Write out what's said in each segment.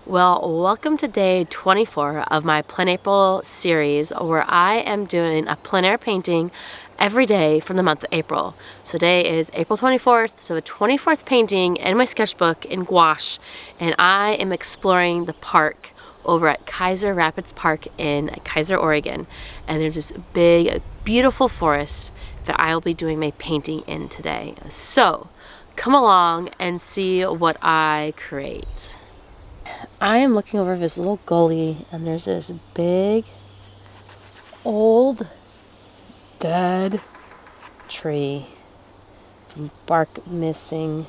Well, welcome to day 24 of my Plein April series, where I am doing a plein air painting every day from the month of April. So today is April 24th, so a 24th painting in my sketchbook in gouache, and I am exploring the park over at Keizer Rapids Park in Keizer, Oregon. And there's this big, beautiful forest that I will be doing my painting in today. So come along and see what I create. I am looking over this little gully, and there's this big, old, dead tree from bark missing.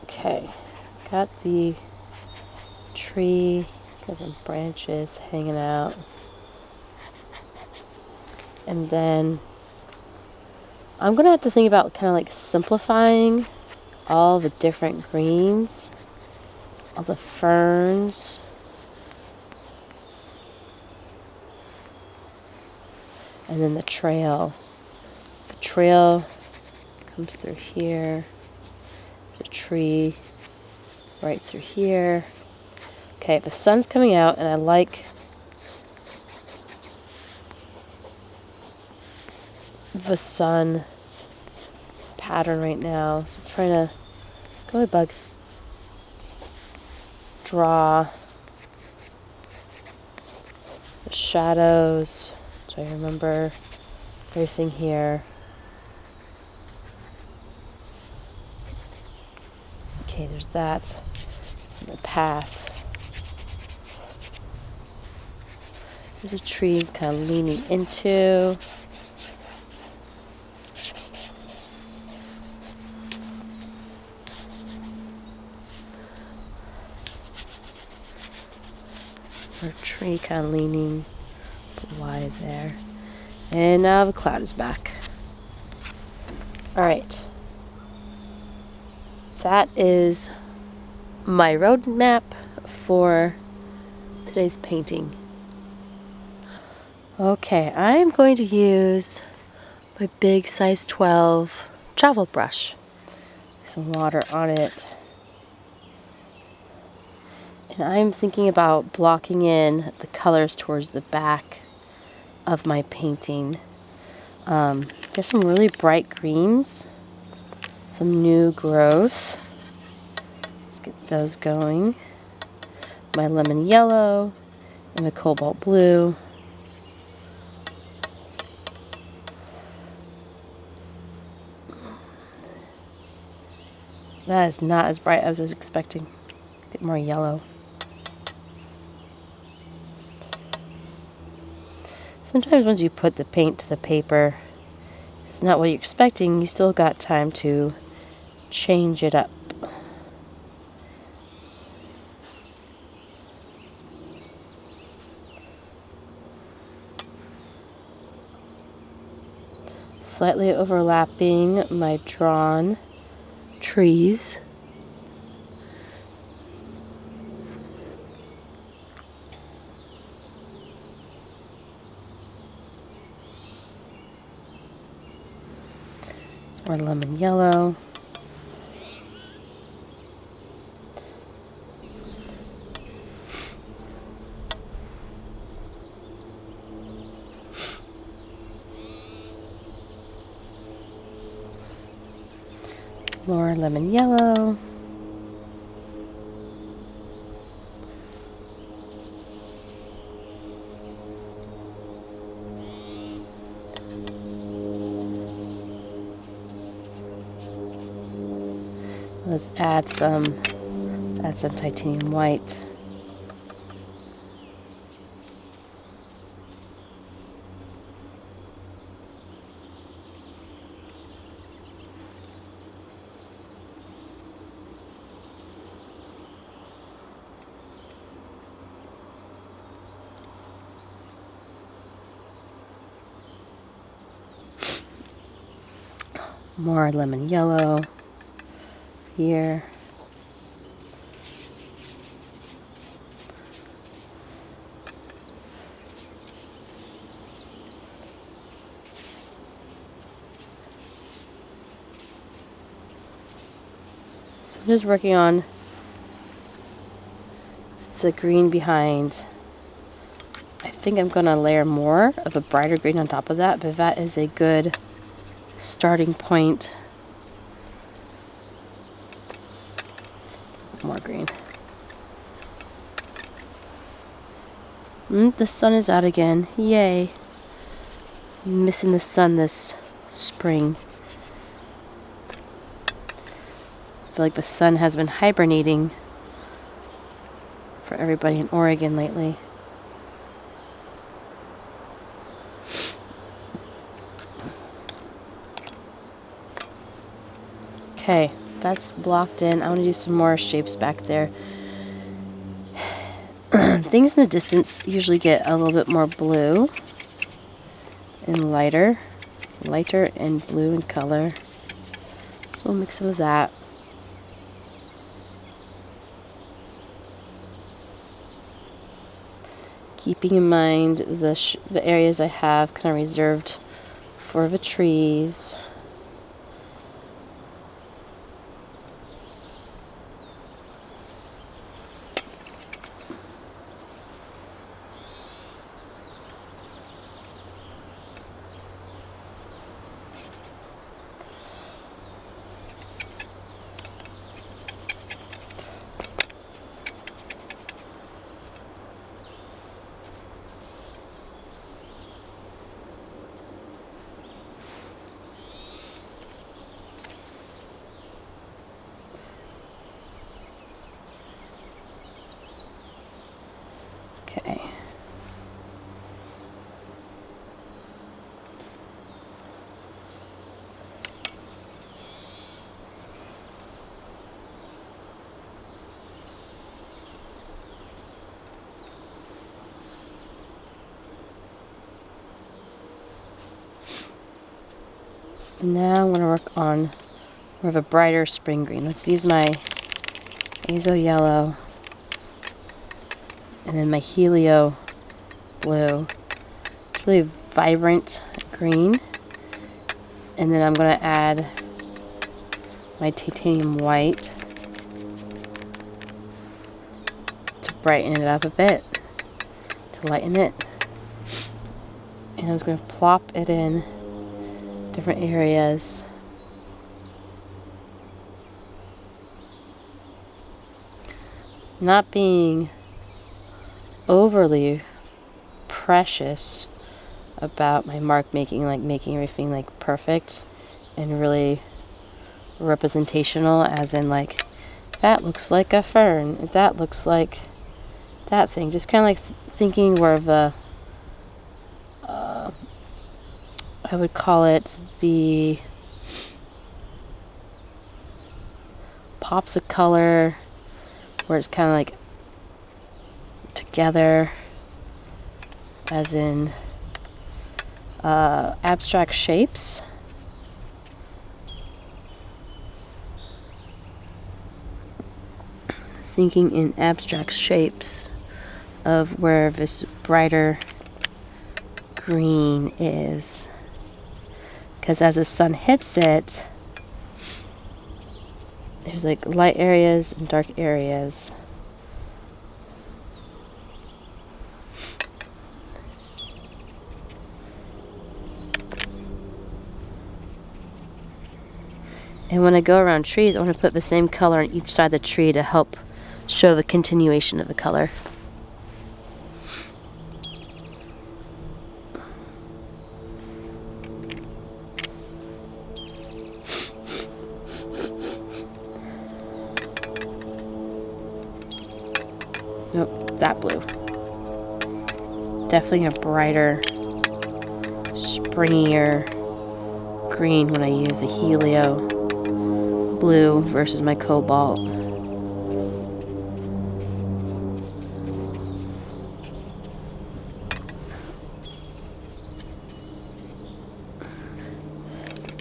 Okay, got the tree, got some branches hanging out. And then I'm gonna have to think about kind of like simplifying all the different greens, all the ferns. And then the trail. The trail comes through here. The tree right through here. Okay, the sun's coming out, and I like the sun pattern right now. So I'm trying to go with bug, draw the shadows, so I remember everything here. Okay, there's that. And the path. There's a tree kind of leaning into. Or a tree kind of leaning wide there. And now the cloud is back. Alright. That is my roadmap for today's painting. Okay, I am going to use my big size 12 travel brush. Some water on it. And I'm thinking about blocking in the colors towards the back of my painting. There's some really bright greens. Some new growth. Let's get those going. My lemon yellow and my cobalt blue. That is not as bright as I was expecting. Get more yellow. Sometimes once you put the paint to the paper, it's not what you're expecting. You still got time to change it up. Slightly overlapping my drawn trees. More lemon yellow. More lemon yellow. Let's add some titanium white. More lemon yellow. here. So I'm just working on the green behind. I think I'm going to layer more of a brighter green on top of that, but that is a good starting point. More green. The sun is out again. Yay. Missing the sun this spring. I feel like the sun has been hibernating for everybody in Oregon lately. Okay, that's blocked in. I want to do some more shapes back there. Things in the distance usually get a little bit more blue and lighter and blue in color. So we'll mix some of that. Keeping in mind the areas I have kind of reserved for the trees. Okay. And now I'm going to work on more of a brighter spring green. Let's use my Azo yellow and then my Helio blue. It's really vibrant green. And then I'm going to add my titanium white to brighten it up a bit, to lighten it. And I'm just going to plop it in different areas. Not being overly precious about my mark making, like making everything like perfect and really representational, as in like that looks like a fern, that looks like that thing. Just kind of like thinking where the I would call it the pops of color, where it's kind of like together, as in abstract shapes. Thinking in abstract shapes of where this brighter green is. Because as the sun hits it, there's like light areas and dark areas. And when I go around trees, I want to put the same color on each side of the tree to help show the continuation of the color. Nope, that blue. Definitely a brighter, springier green when I use the Helio blue versus my cobalt.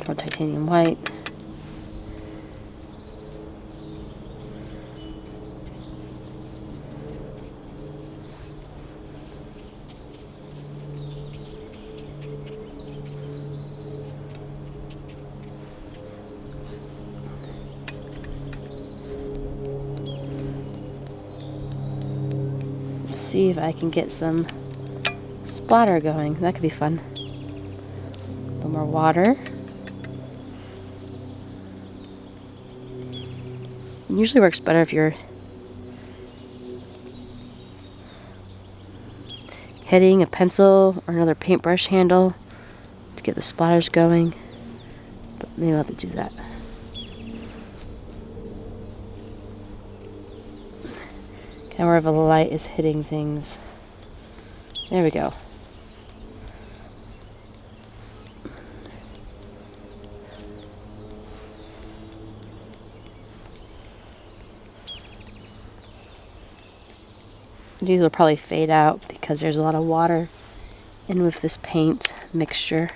More titanium white. see if I can get some splatter going. That could be fun. A little more water. It usually works better if you're hitting a pencil or another paintbrush handle to get the splatters going. But maybe I'll have to do that. Kind of wherever the light is hitting things. There we go. These will probably fade out because there's a lot of water in with this paint mixture.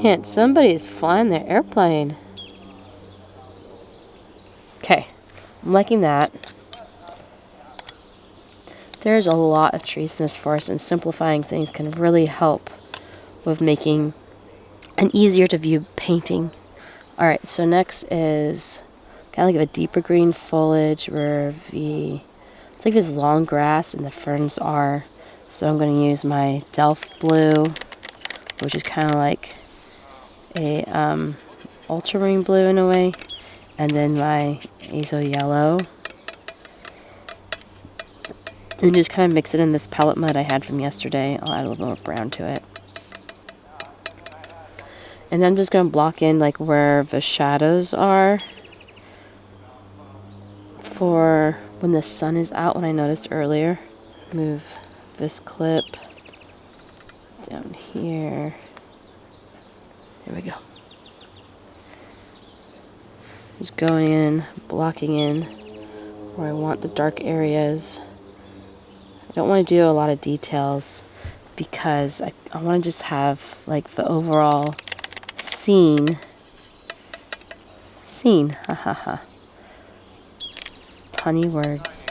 Man, somebody's flying their airplane. Okay, I'm liking that. There's a lot of trees in this forest, and simplifying things can really help with making an easier to view painting. Alright, so next is kind of like a deeper green foliage where it's like this long grass and the ferns are. So I'm going to use my Delft blue, which is kind of like a ultramarine blue in a way, and then my azo yellow, and just kind of mix it in this palette mud I had from yesterday. I'll add a little more brown to it, and then I'm just going to block in like where the shadows are for when the sun is out, when I noticed earlier. Move this clip down here. There we go. Just going in, blocking in where I want the dark areas. I don't want to do a lot of details because I want to just have like the overall scene, hahaha. Punny words.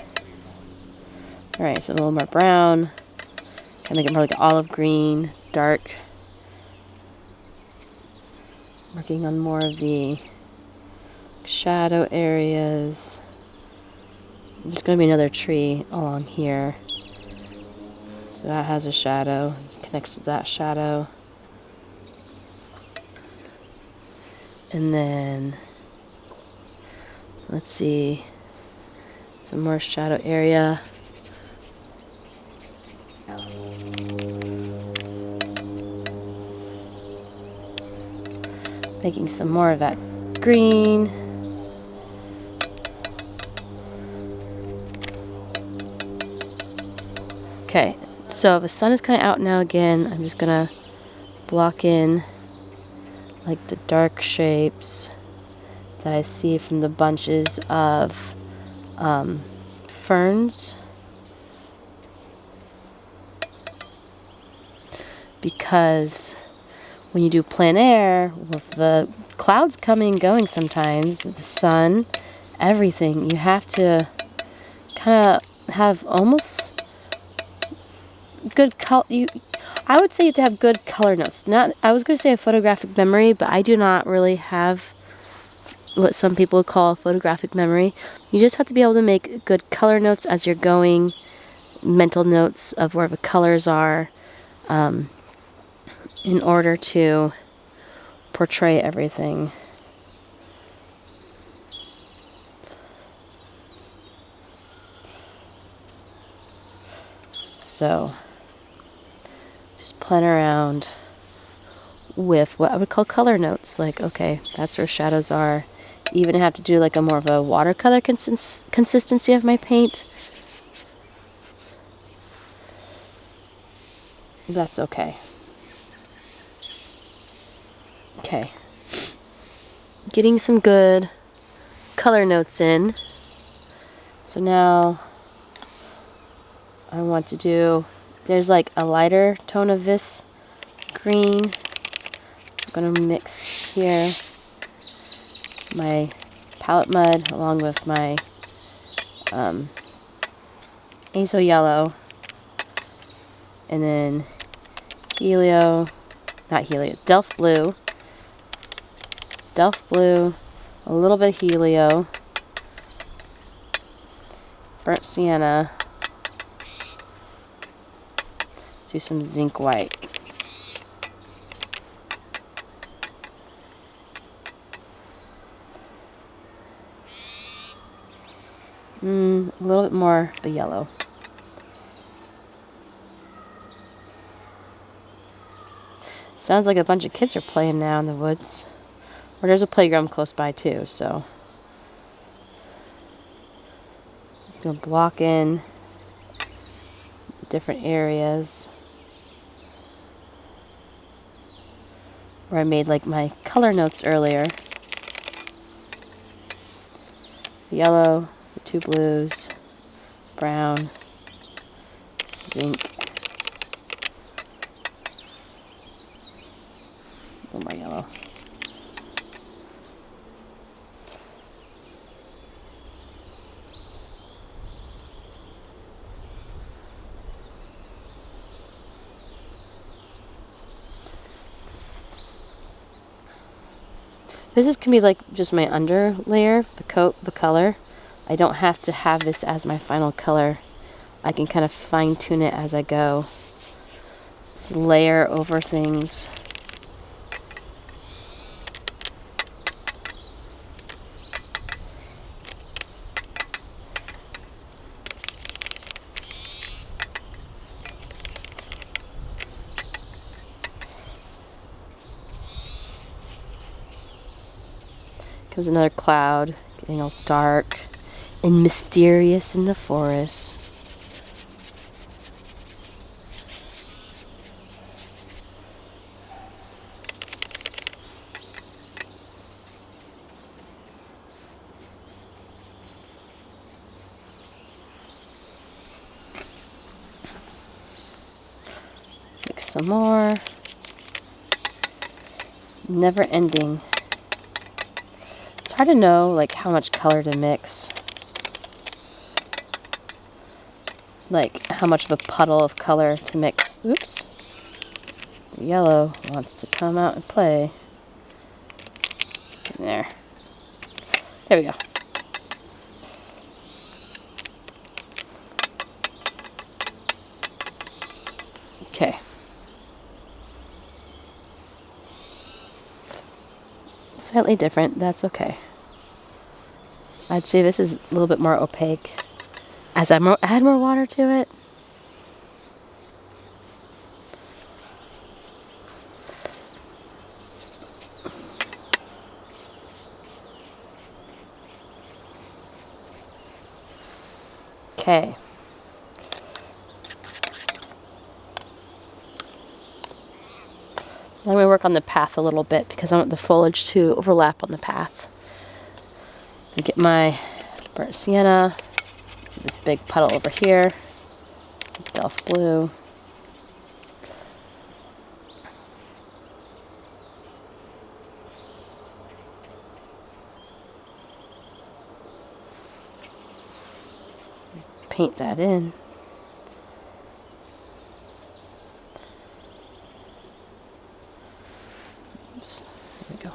Alright, so a little more brown. Kind of make it more like olive green, dark. Working on more of the shadow areas. There's going to be another tree along here. So that has a shadow. Connects to that shadow. And then, let's see, some more shadow area. Making some more of that green. Okay, so the sun is kind of out now again. I'm just going to block in like the dark shapes that I see from the bunches of ferns. Because when you do plein air, with the clouds coming and going sometimes, the sun, everything, you have to kind of have almost good color. I would say you have to have good color notes. I was going to say a photographic memory, but I do not really have what some people call photographic memory. You just have to be able to make good color notes as you're going, mental notes of where the colors are, in order to portray everything. So, just playing around with what I would call color notes. Like, okay, that's where shadows are. Even have to do like a more of a watercolor consistency of my paint. That's okay. Okay, getting some good color notes in. So now I want to do, there's like a lighter tone of this green I'm going to mix here my palette mud along with my azo yellow, and then Delft blue, a little bit of helio, burnt sienna, do some zinc white. A little bit more of the yellow. Sounds like a bunch of kids are playing now in the woods. Or there's a playground close by too, so. I'm going to block in different areas where I made like my color notes earlier. Yellow, the two blues, brown, zinc, a little more yellow. This can be like just my under layer, the coat, the color. I don't have to have this as my final color. I can kind of fine tune it as I go. Just layer over things. Comes another cloud, getting all dark and mysterious in the forest. Mix some more. Never ending. It's hard to know like how much color to mix. Like how much of a puddle of color to mix. Oops. The yellow wants to come out and play. There. There we go. Okay. Slightly different, that's okay. I'd say this is a little bit more opaque. As I add more water to it, okay. I'm going to work on the path a little bit because I want the foliage to overlap on the path. I get my burnt sienna, this big puddle over here, Delft blue. Paint that in. Oops, there we go.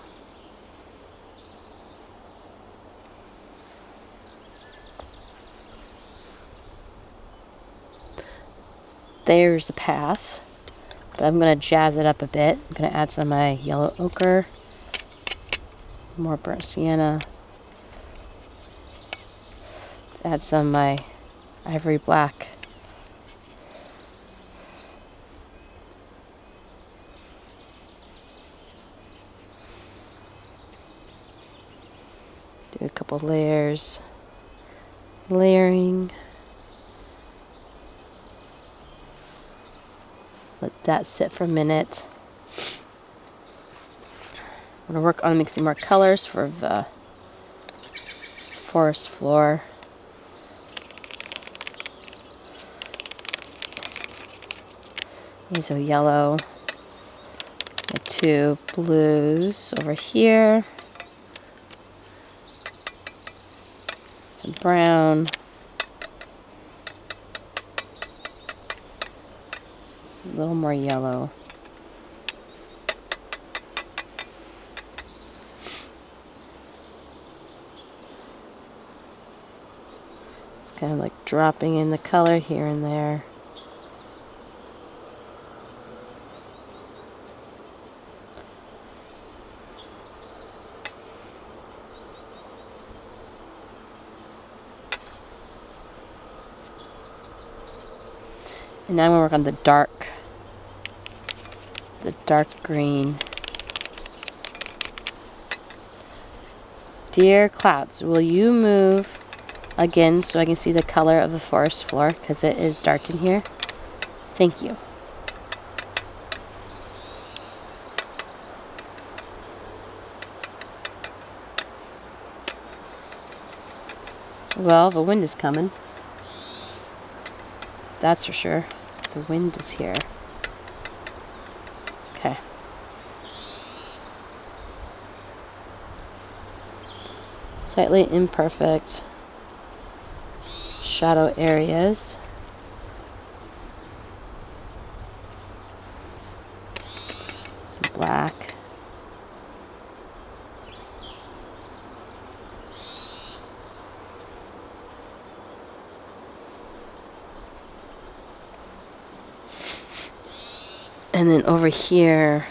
There's the path, but I'm going to jazz it up a bit. I'm going to add some of my yellow ochre, more burnt sienna. Let's add some of my ivory black. Do a couple layers. Layering. Let that sit for a minute. I'm going to work on mixing more colors for the forest floor. Azo yellow, my to blues over here. Some brown. A little more yellow. It's kind of like dropping in the color here and there. And now I'm going to work on the dark green. Dear clouds, will you move again so I can see the color of the forest floor, because it is dark in here? Thank you. Well, the wind is coming. That's for sure. The wind is here. Okay. Slightly imperfect shadow areas. Black. And then over here,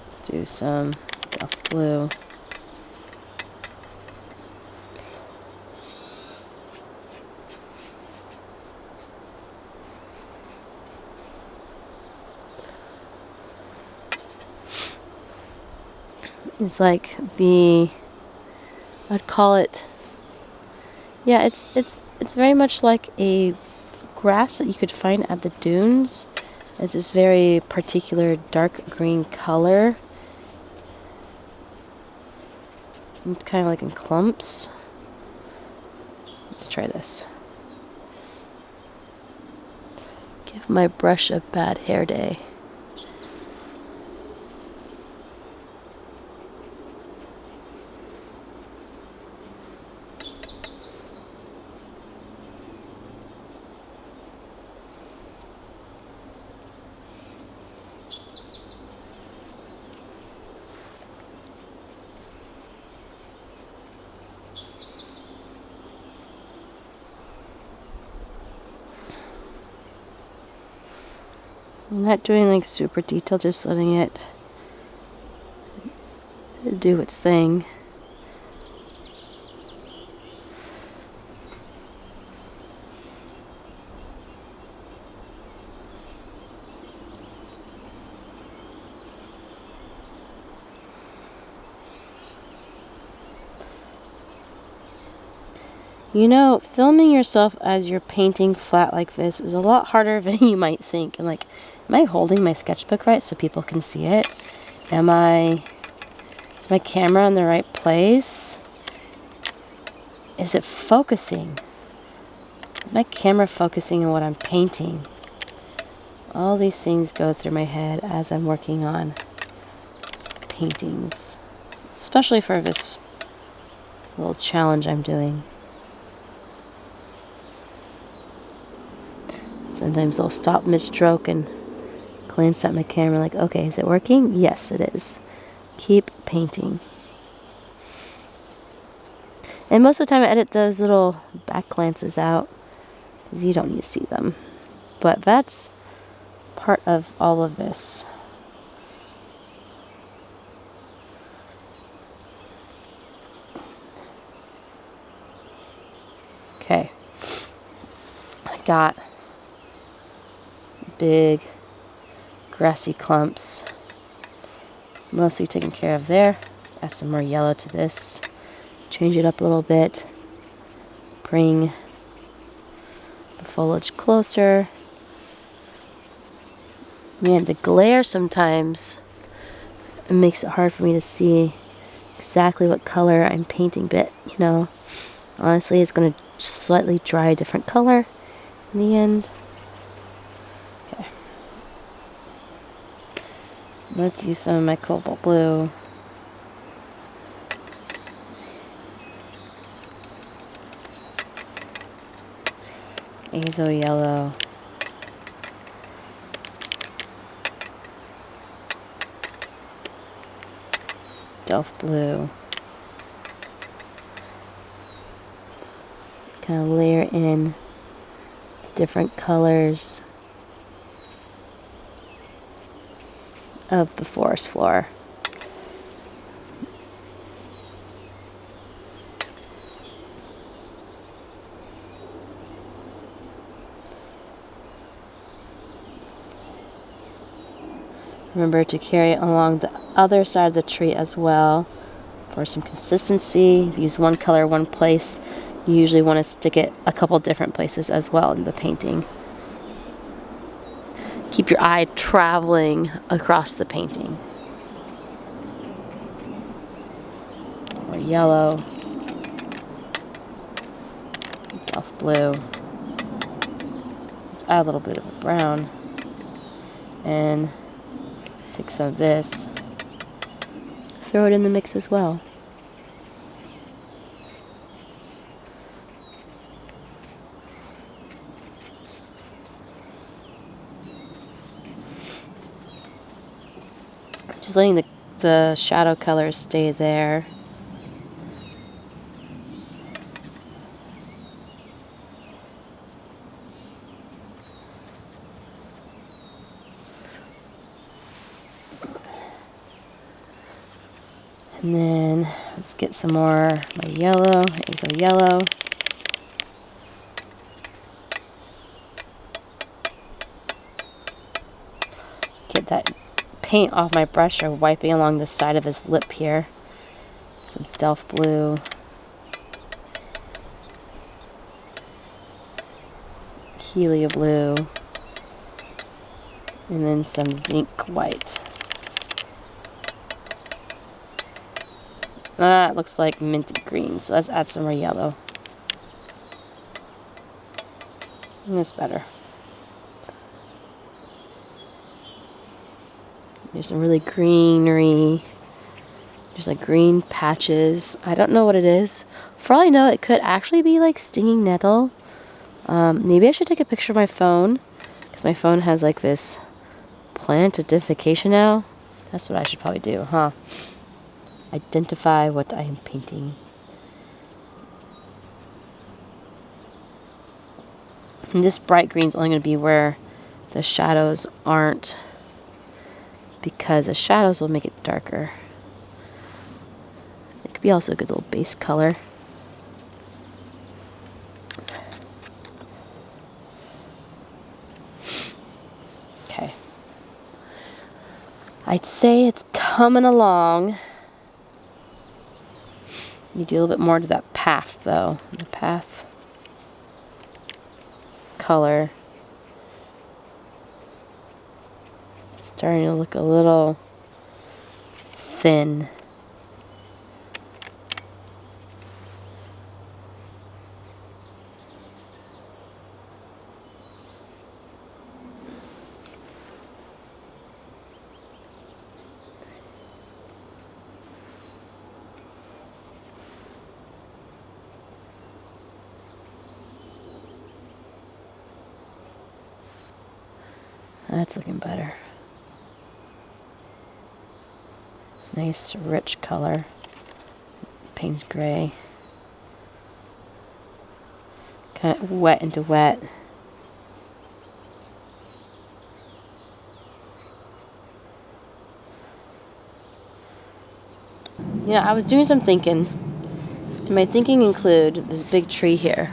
let's do some Delft blue. It's like I'd call it, yeah, it's very much like a grass that you could find at the dunes. It's this very particular dark green color. It's kind of like in clumps. Let's try this. Give my brush a bad hair day. I'm not doing like super detailed, just letting it do its thing. You know, filming yourself as you're painting flat like this is a lot harder than you might think. And like, am I holding my sketchbook right so people can see it? Is my camera in the right place? Is it focusing? Is my camera focusing on what I'm painting? All these things go through my head as I'm working on paintings. Especially for this little challenge I'm doing. Sometimes I'll stop mid-stroke and glance at my camera like, okay, is it working? Yes, it is. Keep painting. And most of the time I edit those little back glances out because you don't need to see them. But that's part of all of this. Okay. I got big grassy clumps mostly taken care of there. Add some more yellow to this, change it up a little bit, bring the foliage closer. Man, the glare sometimes makes it hard for me to see exactly what color I'm painting, but you know, honestly it's going to slightly dry a different color in the end. Let's use some of my cobalt blue. Azo yellow. Delft blue. Kind of layer in different colors of the forest floor. Remember to carry it along the other side of the tree as well for some consistency. If you use one color one place, you usually want to stick it a couple different places as well in the painting. Keep your eye traveling across the painting. More yellow. Delft blue. Let's add a little bit of a brown. And take some of this. Throw it in the mix as well. Just letting the shadow colors stay there. And then let's get some more my yellow, Azo yellow. Get that paint off my brush or wiping along the side of his lip here. Some Delft blue. Helio blue. And then some zinc white. It looks like minty green, so let's add some more yellow. And that's better. There's some really greenery. There's like green patches. I don't know what it is. For all I know, it could actually be like stinging nettle. Maybe I should take a picture of my phone, because my phone has like this plant identification now. That's what I should probably do, huh? Identify what I am painting. And this bright green is only going to be where the shadows aren't, because the shadows will make it darker. It could be also a good little base color. Okay. I'd say it's coming along. You do a little bit more to that path, though. The path color. It's starting to look a little thin. That's looking better. Nice rich color. Paint's gray. Kind of wet into wet. Yeah, I was doing some thinking. And my thinking include this big tree here.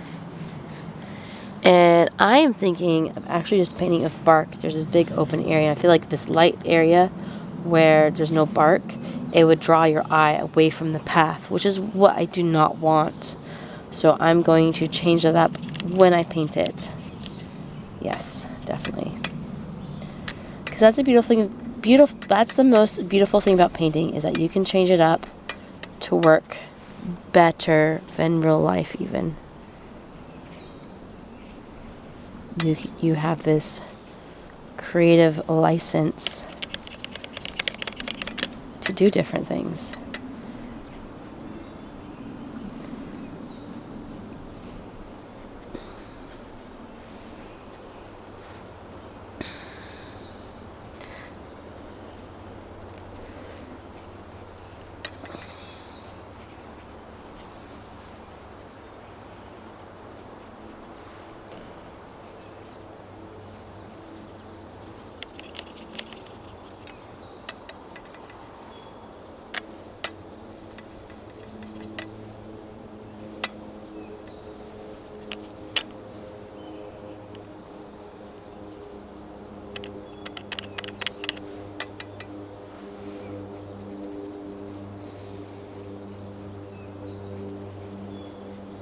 And I am thinking of actually just painting with bark. There's this big open area. And I feel like this light area where there's no bark, it would draw your eye away from the path, which is what I do not want. So I'm going to change that up when I paint it. Yes, definitely. Because that's a beautiful thing. That's the most beautiful thing about painting, is that you can change it up to work better than real life even. You have this creative license do different things.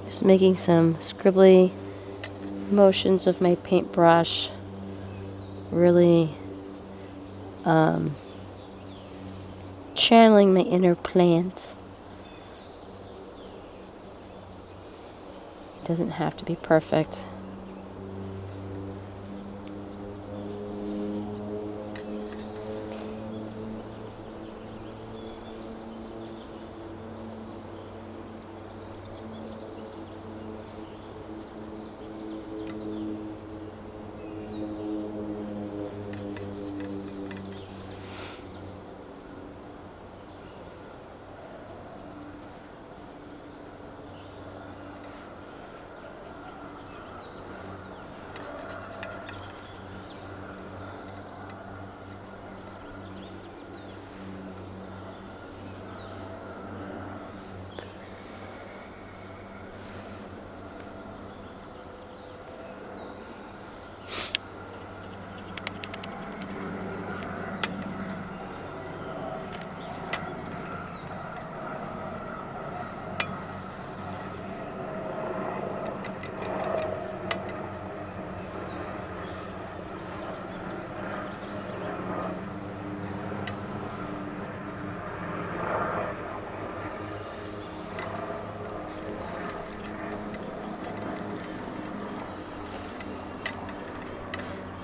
Just making some scribbly motions with my paintbrush. Really channeling my inner plant. It doesn't have to be perfect.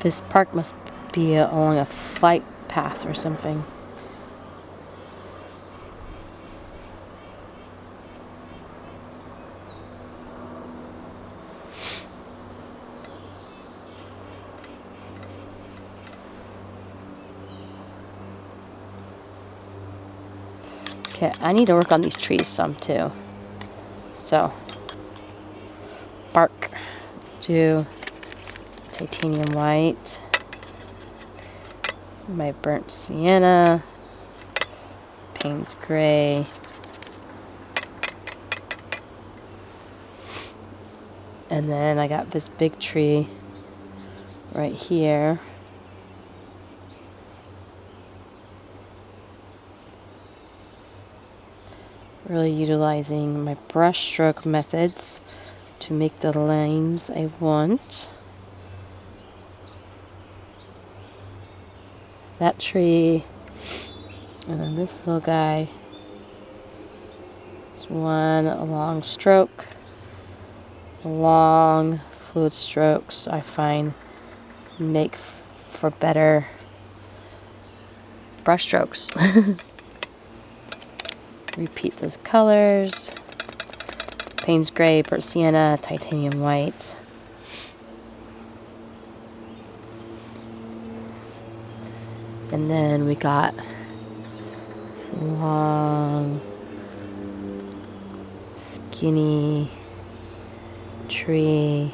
This park must be along a flight path or something. Okay, I need to work on these trees some too. So, bark. Let's do titanium white, my burnt sienna, Payne's gray, and then I got this big tree right here. Really utilizing my brush stroke methods to make the lines I want. That tree, and then this little guy. It's one long stroke. Long fluid strokes I find make for better brush strokes. Repeat those colors. Payne's gray, burnt sienna, titanium white. And then we got this long, skinny tree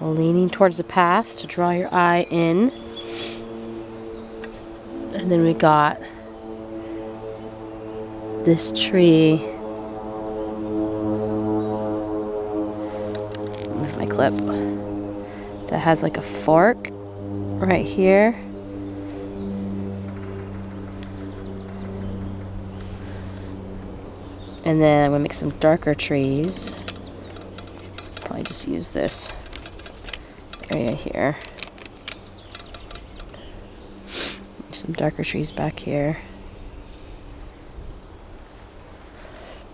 leaning towards the path to draw your eye in. And then we got this tree with my clip that has like a fork right here. And then I'm going to make some darker trees. Probably just use this area here. Some darker trees back here.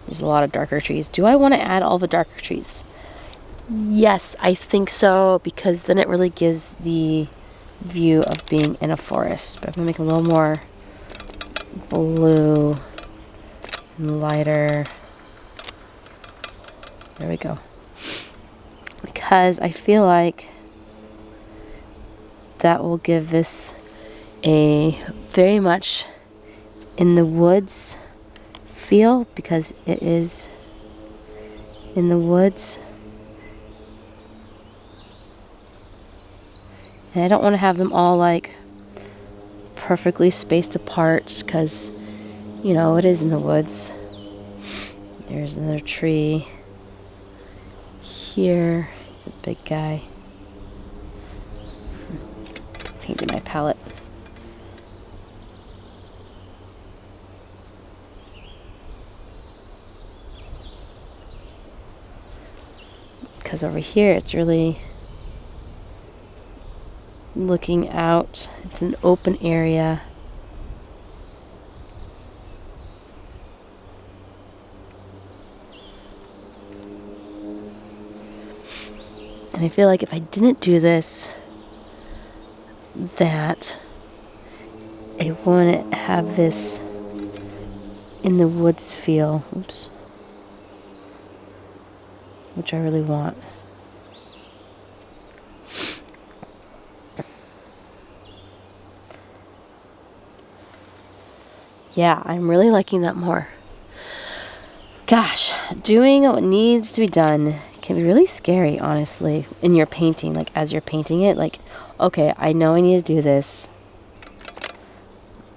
There's a lot of darker trees. Do I want to add all the darker trees? Yes, I think so, because then it really gives the view of being in a forest. But I'm going to make them a little more blue, and lighter. There we go. Because I feel like that will give this a very much in the woods feel, because it is in the woods. And I don't want to have them all like perfectly spaced apart, because, you know, it is in the woods. There's another tree here. It's a big guy. Painting my palette. Because over here it's really looking out. It's an open area. And I feel like if I didn't do this, that I wouldn't have this in the woods feel. Oops. Which I really want. Yeah, I'm really liking that more. Gosh, doing what needs to be done can be really scary, honestly, in your painting. Like, as you're painting it, like, okay, I know I need to do this.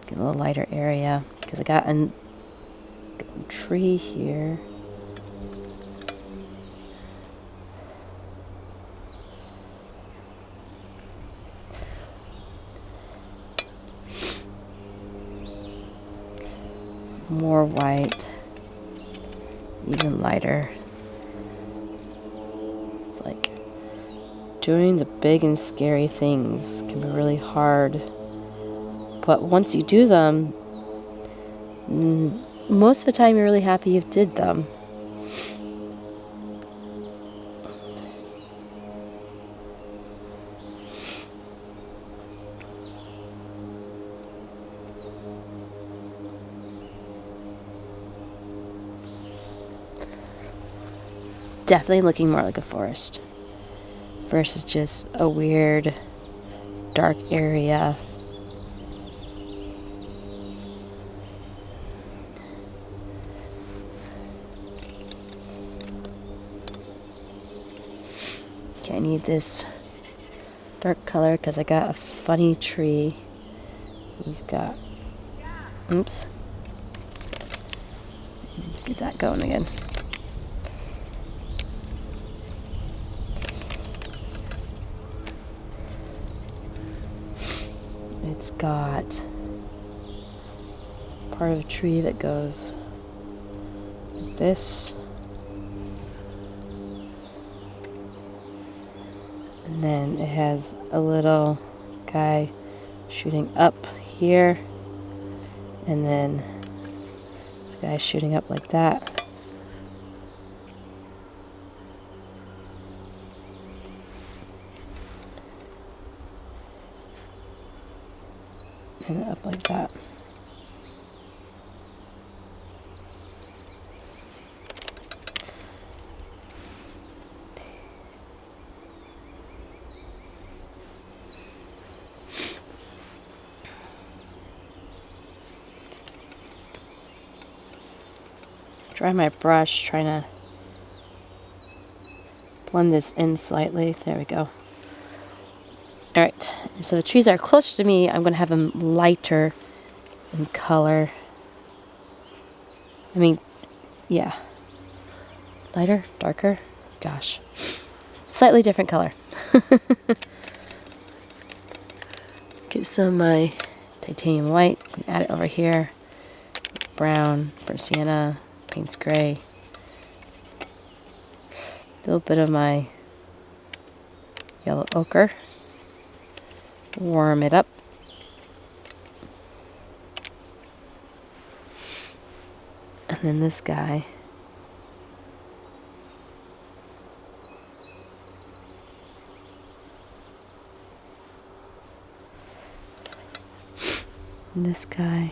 Get a little lighter area, because I got a tree here. More white, even lighter. It's like doing the big and scary things can be really hard. But once you do them, most of the time you're really happy you did them. Definitely looking more like a forest versus just a weird dark area. Okay, I need this dark color because I got a funny tree. He's got, oops. Let's get that going again. It's got part of a tree that goes like this. And then it has a little guy shooting up here. And then this guy shooting up like that. And up like that. Dry my brush, trying to blend this in slightly. There we go. Alright, so the trees are closer to me. I'm going to have them lighter in color. I mean, yeah. Lighter, darker. Gosh. Slightly different color. Get some of my titanium white. Add it over here. Brown, burnt sienna, paints gray. A little bit of my yellow ochre. Warm it up. And then this guy. And this guy.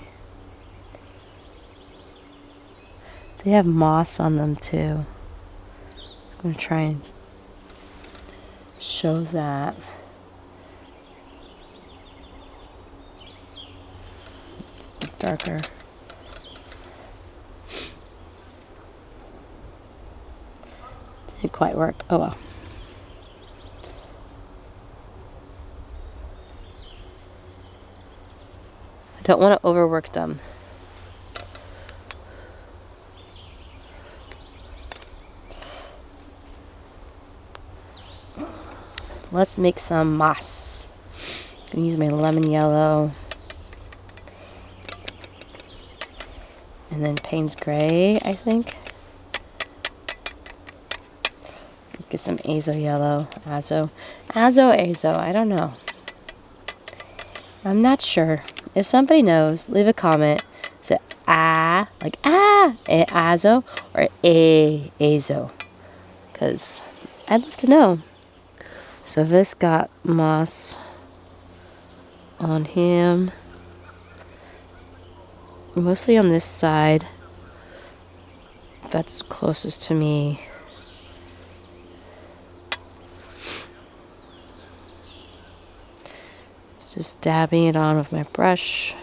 They have moss on them too. I'm going to try and show that. Darker. Didn't quite work. Oh well. I don't want to overwork them. Let's make some moss. I'm going to use my lemon yellow. And then Payne's Gray, I think. Let's get some Azo yellow. Azo, I don't know. I'm not sure. If somebody knows, leave a comment. Is it like Azo, or Azo? Because I'd love to know. So this got moss on him. Mostly on this side. That's closest to me. Just dabbing it on with my brush.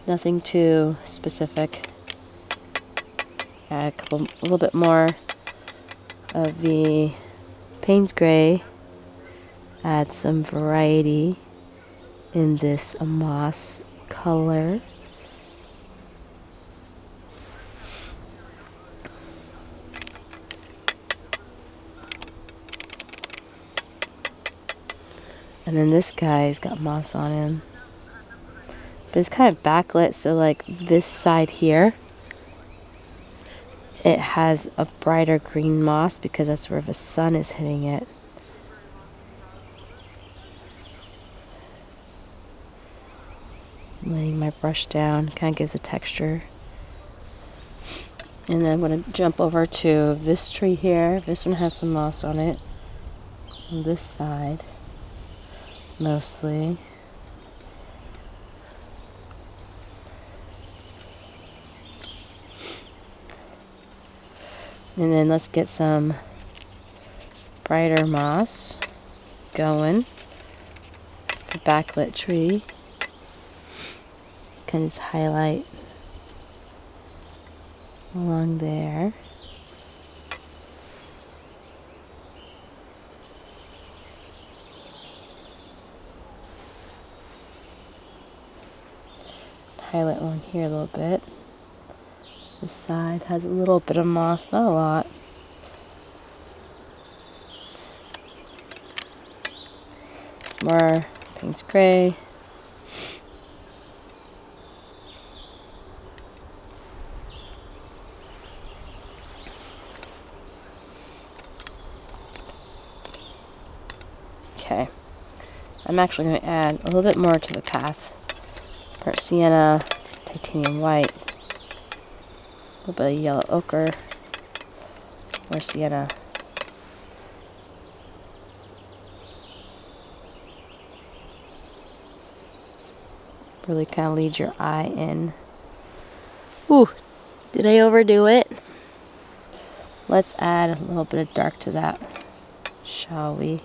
Nothing too specific. Add a little bit more of the Payne's Gray. Add some variety in this moss color. And then this guy's got moss on him. But it's kind of backlit, so like this side here, it has a brighter green moss because that's where the sun is hitting it. Laying my brush down, kind of gives a texture. And then I'm going to jump over to this tree here. This one has some moss on it. On this side. Mostly. And then let's get some brighter moss going. The backlit tree. Kind of just highlight along there. Highlight one here a little bit. This side has a little bit of moss, not a lot. Some more Payne's Gray. Okay. I'm actually going to add a little bit more to the path. Burnt sienna, titanium white, a little bit of yellow ochre, more sienna. Really kind of leads your eye in. Ooh, did I overdo it? Let's add a little bit of dark to that, shall we?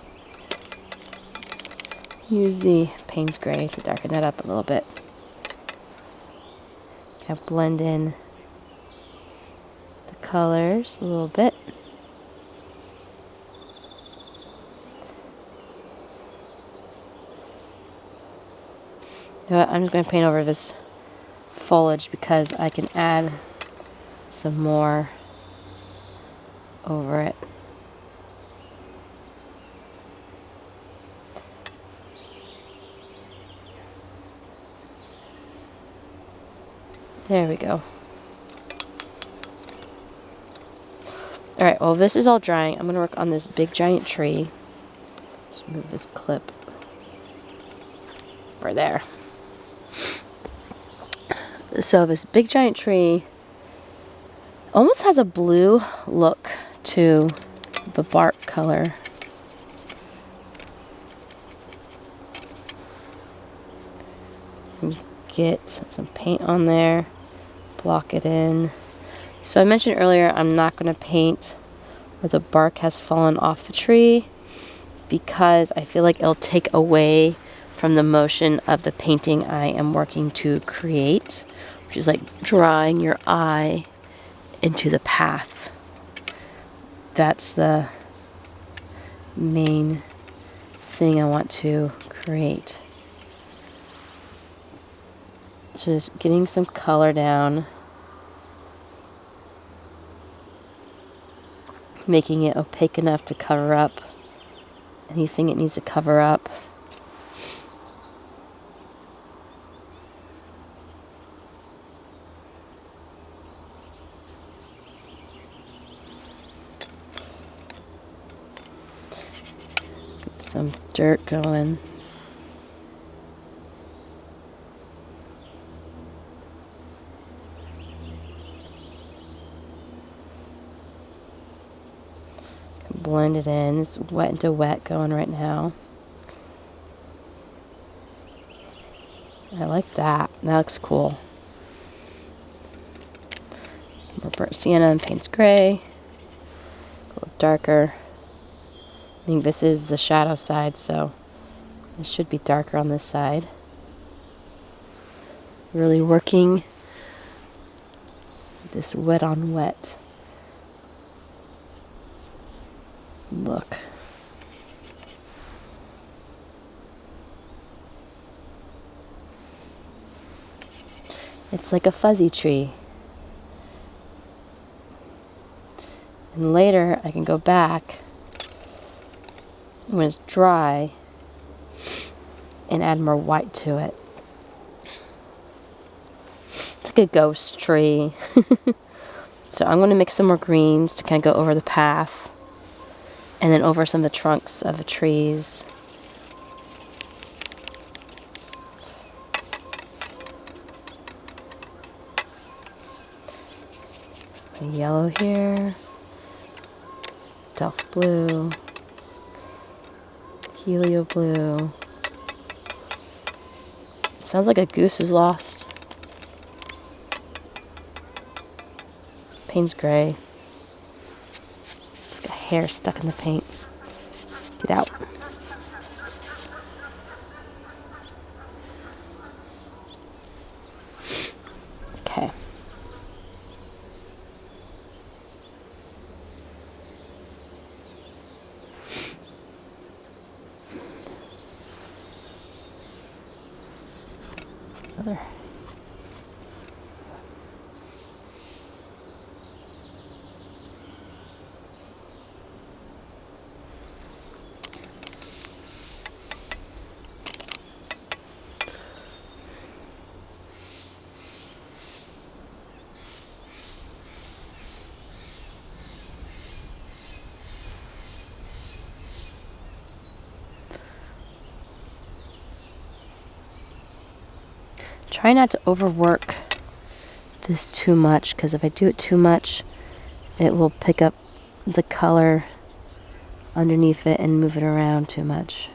Use the Payne's Gray to darken that up a little bit. Kind of blend in the colors a little bit. You know what, I'm just going to paint over this foliage because I can add some more over it. There we go. Alright, well this is all drying. I'm going to work on this big giant tree. Just move this clip over there. So this big giant tree almost has a blue look to the bark color. Get some paint on there. Block it in. So I mentioned earlier I'm not going to paint where the bark has fallen off the tree because I feel like it'll take away from the motion of the painting I am working to create, which is like drawing your eye into the path. That's the main thing I want to create. Just getting some color down, making it opaque enough to cover up anything it needs to cover up. Get some dirt going. Blend it in. It's wet into wet going right now. I like that. That looks cool. More burnt sienna and paints gray. A little darker. I think this is the shadow side, so it should be darker on this side. Really working this wet on wet look. It's like a fuzzy tree. And later I can go back when it's dry and add more white to it. It's like a ghost tree. So I'm going to mix some more greens to kind of go over the path. And then over some of the trunks of the trees. A yellow here. Delft blue. Helio blue. It sounds like a goose is lost. Payne's gray. Hair stuck in the paint. Get out. Okay. Other. Try not to overwork this too much, because if I do it too much, it will pick up the color underneath it and move it around too much.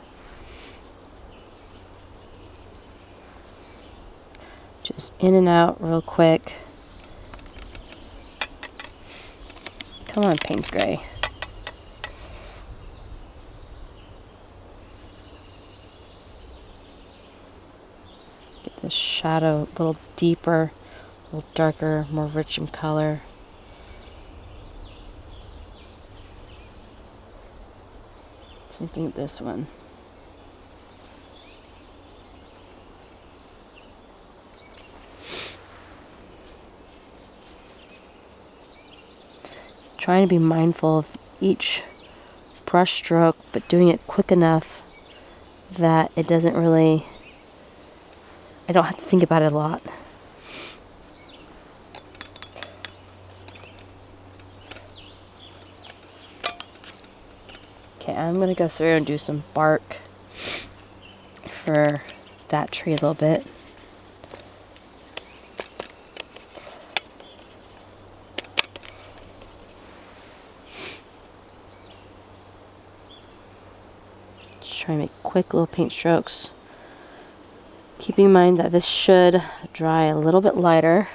Just in and out real quick. Come on, Payne's gray. The shadow a little deeper, a little darker, more rich in color. Same thing with this one. Trying to be mindful of each brush stroke, but doing it quick enough that it doesn't really, I don't have to think about it a lot. Okay, I'm going to go through and do some bark for that tree a little bit. Just try and make quick little paint strokes. Keeping in mind that this should dry a little bit lighter.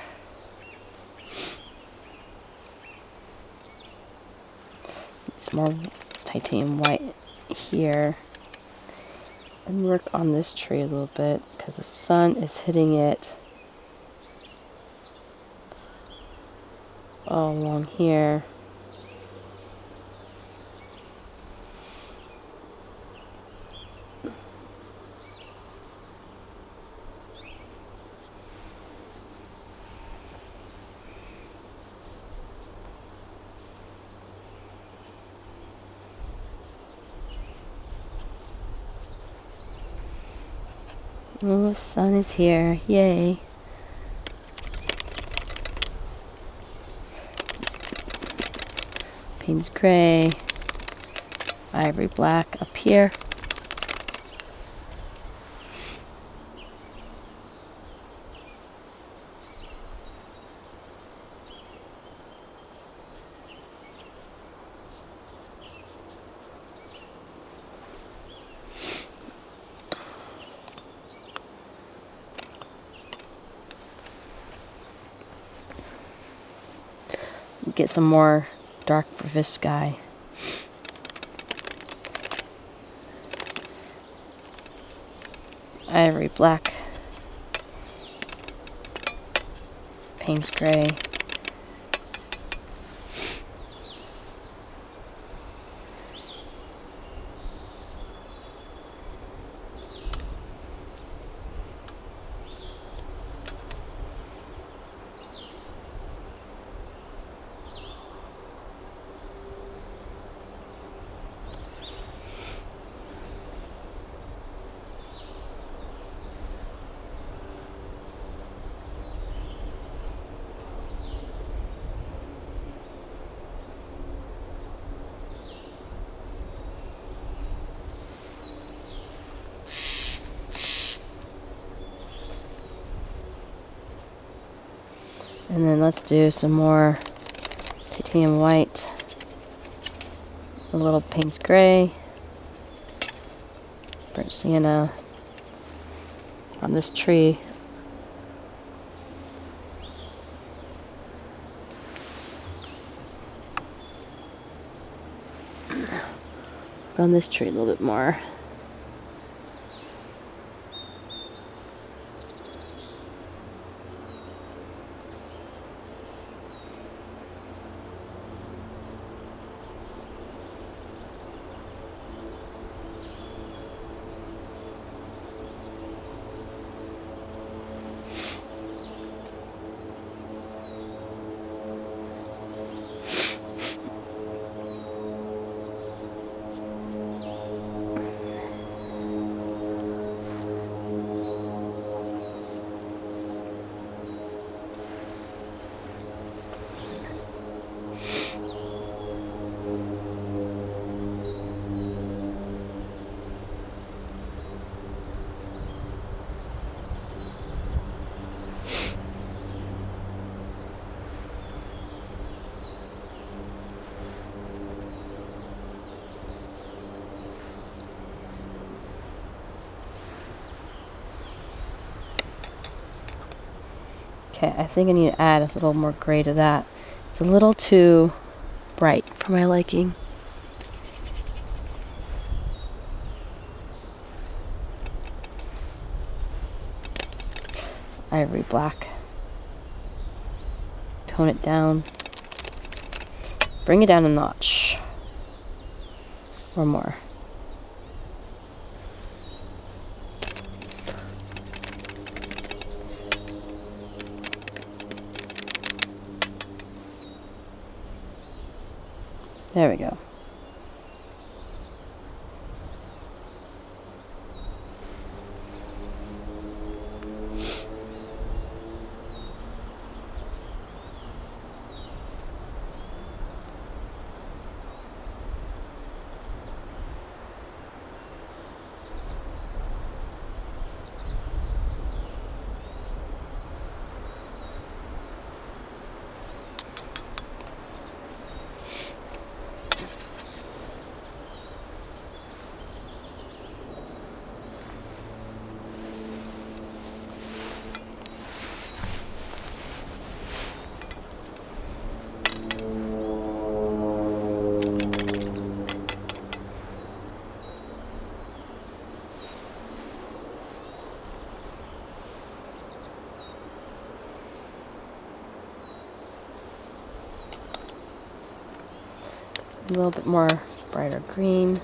more titanium white here and work on this tree a little bit because the sun is hitting it all along here. Oh, the sun is here. Yay. Payne's gray. Ivory black up here. Get some more dark for this sky. Ivory black. Payne's gray. And then let's do some more titanium white, a little Payne's gray, burnt sienna on this tree. On this tree a little bit more. Okay, I think I need to add a little more gray to that. It's a little too bright for my liking. Ivory black. Tone it down. Bring it down a notch. Or more. There we go. A little bit more brighter green.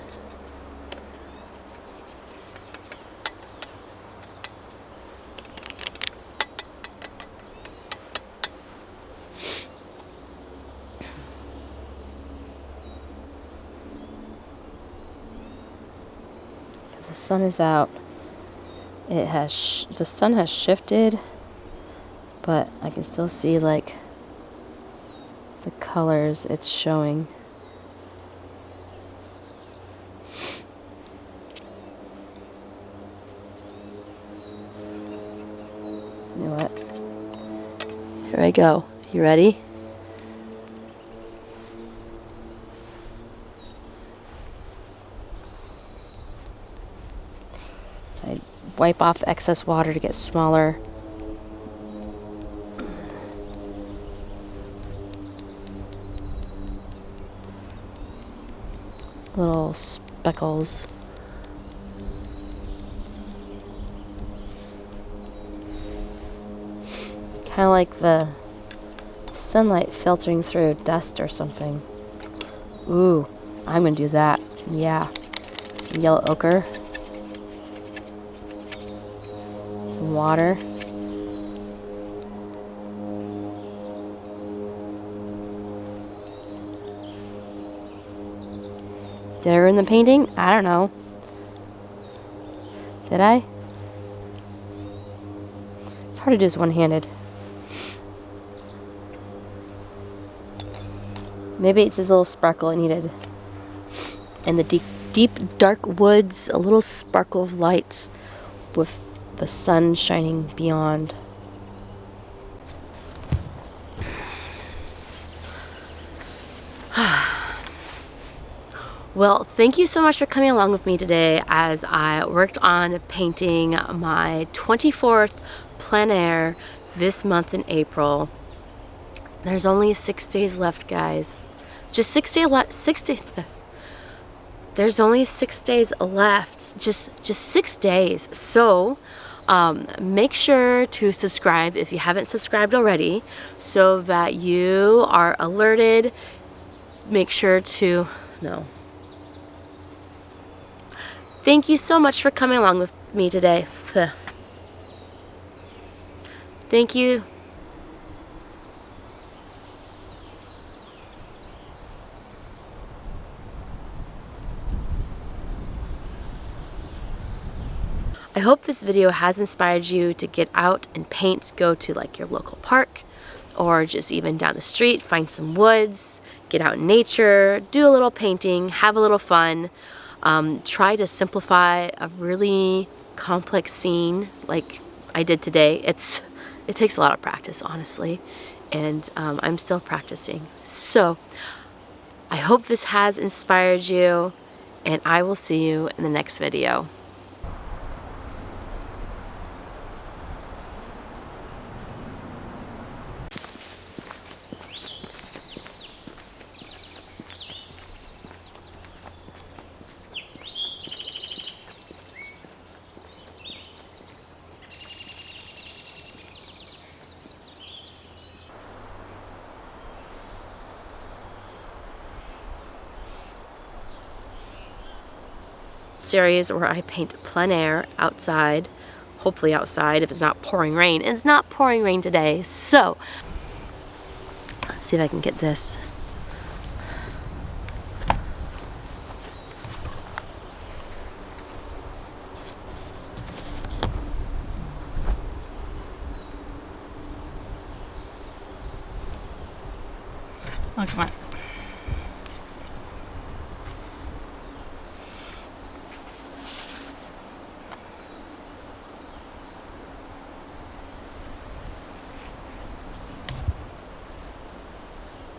The sun is out. It has the sun has shifted, but I can still see like the colors it's showing. You know what? Here I go. You ready? I wipe off excess water to get smaller. Little speckles. Kind of like the sunlight filtering through dust or something. Ooh, I'm gonna do that. Yeah. Yellow ochre. Some water. Did I ruin the painting? I don't know. Did I? It's hard to do this one-handed. Maybe it's this little sparkle I needed. And the deep, dark woods, a little sparkle of light with the sun shining beyond. Well, thank you so much for coming along with me today as I worked on painting my 24th plein air this month in April. There's only 6 days left, guys. Just 6 days left. There's only 6 days left. Just 6 days. So make sure to subscribe if you haven't subscribed already, so that you are alerted. Make sure to Thank you so much for coming along with me today. Thank you. I hope this video has inspired you to get out and paint. Go to like your local park or just even down the street, find some woods, get out in nature, do a little painting, have a little fun. Try to simplify a really complex scene like I did today. It takes a lot of practice, honestly, and I'm still practicing. So I hope this has inspired you, and I will see you in the next video. Series where I paint plein air outside, hopefully outside if it's not pouring rain. It's not pouring rain today, so let's see if I can get this. Oh, come on.